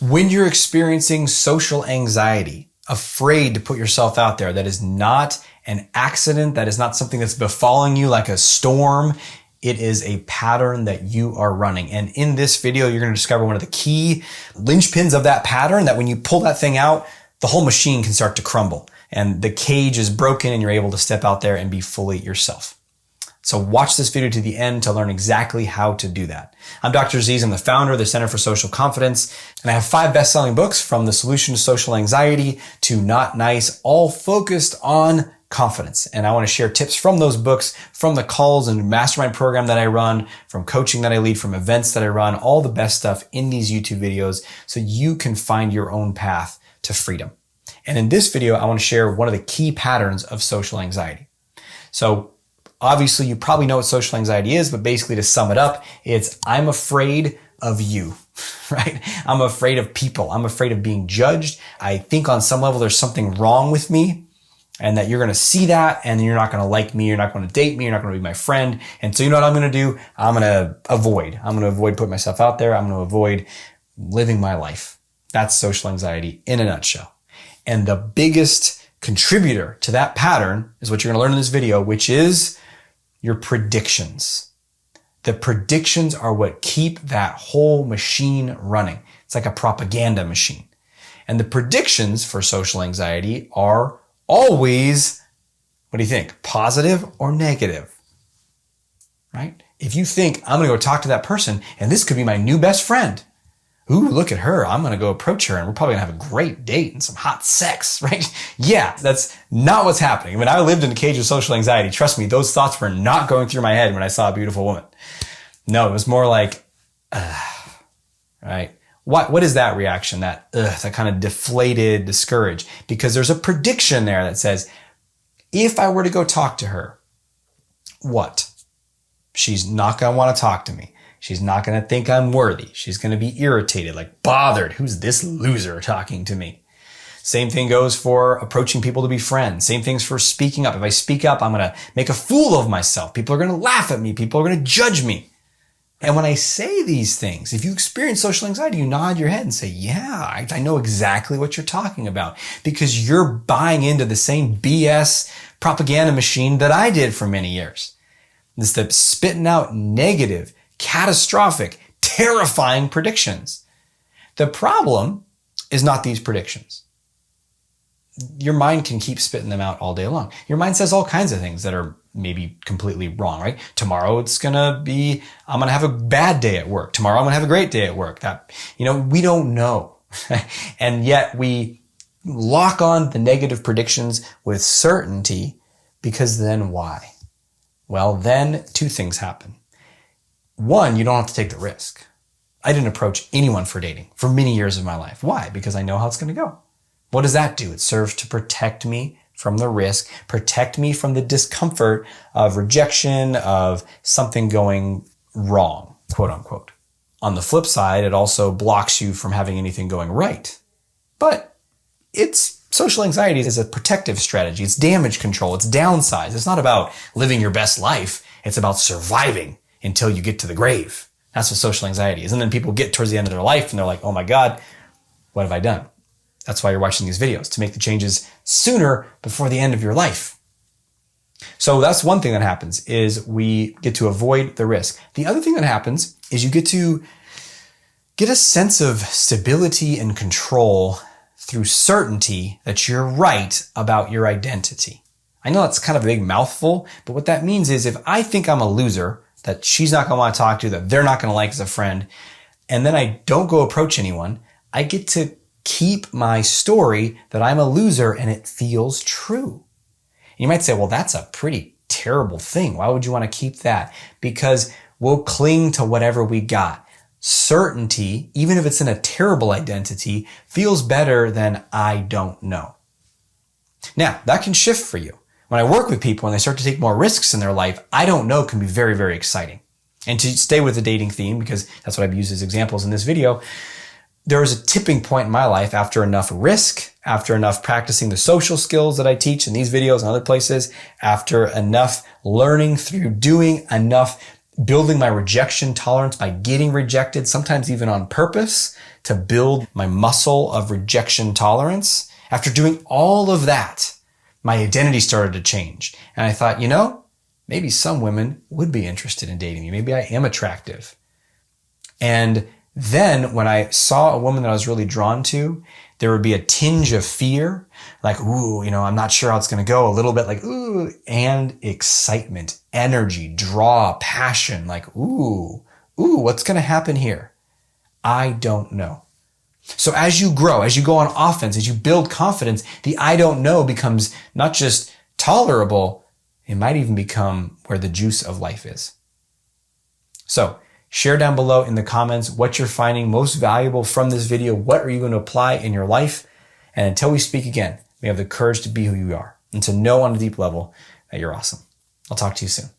When you're experiencing social anxiety, afraid to put yourself out there, that is not an accident, that is not something that's befalling you like a storm. It is a pattern that you are running. And in this video, you're going to discover one of the key linchpins of that pattern, that when you pull that thing out, the whole machine can start to crumble and the cage is broken and you're able to step out there and be fully yourself. So watch this video to the end to learn exactly how to do that. I'm Dr. Aziz. I'm the founder of the Center for Social Confidence, and I have 5 best-selling books, from The Solution to Social Anxiety to Not Nice, all focused on confidence. And I want to share tips from those books, from the calls and mastermind program that I run, from coaching that I lead, from events that I run, all the best stuff in these YouTube videos so you can find your own path to freedom. And in this video, I want to share one of the key patterns of social anxiety. So obviously, you probably know what social anxiety is, but basically to sum it up, it's I'm afraid of you, right? I'm afraid of people. I'm afraid of being judged. I think on some level there's something wrong with me and that you're going to see that and you're not going to like me. You're not going to date me. You're not going to be my friend. And so you know what I'm going to do? I'm going to avoid putting myself out there. I'm going to avoid living my life. That's social anxiety in a nutshell. And the biggest contributor to that pattern is what you're going to learn in this video, which is your predictions. The predictions are what keep that whole machine running. It's like a propaganda machine. And the predictions for social anxiety are always, what do you think? Positive or negative, right? If you think I'm going to go talk to that person and this could be my new best friend. Ooh, look at her. I'm going to go approach her and we're probably going to have a great date and some hot sex, right? Yeah, that's not what's happening. When I lived in a cage of social anxiety, trust me, those thoughts were not going through my head when I saw a beautiful woman. No, it was more like, right? What is that reaction? That kind of deflated, discouraged, because there's a prediction there that says, if I were to go talk to her, what? She's not going to want to talk to me. She's not going to think I'm worthy. She's going to be irritated, like bothered. Who's this loser talking to me? Same thing goes for approaching people to be friends. Same things for speaking up. If I speak up, I'm going to make a fool of myself. People are going to laugh at me. People are going to judge me. And when I say these things, if you experience social anxiety, you nod your head and say, yeah, I know exactly what you're talking about, because you're buying into the same BS propaganda machine that I did for many years. It's the spitting out negative, catastrophic, terrifying predictions. The problem is not these predictions. Your mind can keep spitting them out all day long. Your mind says all kinds of things that are maybe completely wrong, right? Tomorrow I'm going to have a bad day at work. Tomorrow I'm going to have a great day at work. We don't know. And yet we lock on the negative predictions with certainty, because then why? Well, then 2 things happen. 1, you don't have to take the risk. I didn't approach anyone for dating for many years of my life. Why? Because I know how it's going to go. What does that do? It serves to protect me from the risk, protect me from the discomfort of rejection, of something going wrong, quote unquote. On the flip side, it also blocks you from having anything going right. But social anxiety is a protective strategy. It's damage control. It's downsize. It's not about living your best life. It's about surviving until you get to the grave. That's what social anxiety is. And then people get towards the end of their life and they're like, oh my God, what have I done? That's why you're watching these videos, to make the changes sooner before the end of your life. So that's one thing that happens, is we get to avoid the risk. The other thing that happens is you get to get a sense of stability and control through certainty that you're right about your identity. I know that's kind of a big mouthful, but what that means is if I think I'm a loser, that she's not going to want to talk to, that they're not going to like as a friend, and then I don't go approach anyone, I get to keep my story that I'm a loser and it feels true. And you might say, well, that's a pretty terrible thing. Why would you want to keep that? Because we'll cling to whatever we got. Certainty, even if it's in a terrible identity, feels better than I don't know. Now, that can shift for you. When I work with people and they start to take more risks in their life, I don't know can be very, very exciting. And to stay with the dating theme, because that's what I've used as examples in this video, there was a tipping point in my life after enough risk, after enough practicing the social skills that I teach in these videos and other places, after enough learning through doing, enough building my rejection tolerance by getting rejected, sometimes even on purpose, to build my muscle of rejection tolerance, after doing all of that, my identity started to change. And I thought, maybe some women would be interested in dating me. Maybe I am attractive. And then when I saw a woman that I was really drawn to, there would be a tinge of fear, like, ooh, I'm not sure how it's going to go. A little bit like, ooh, and excitement, energy, draw, passion, like, ooh, what's going to happen here? I don't know. So as you grow, as you go on offense, as you build confidence, the I don't know becomes not just tolerable, it might even become where the juice of life is. So share down below in the comments what you're finding most valuable from this video. What are you going to apply in your life? And until we speak again, we have the courage to be who you are and to know on a deep level that you're awesome. I'll talk to you soon.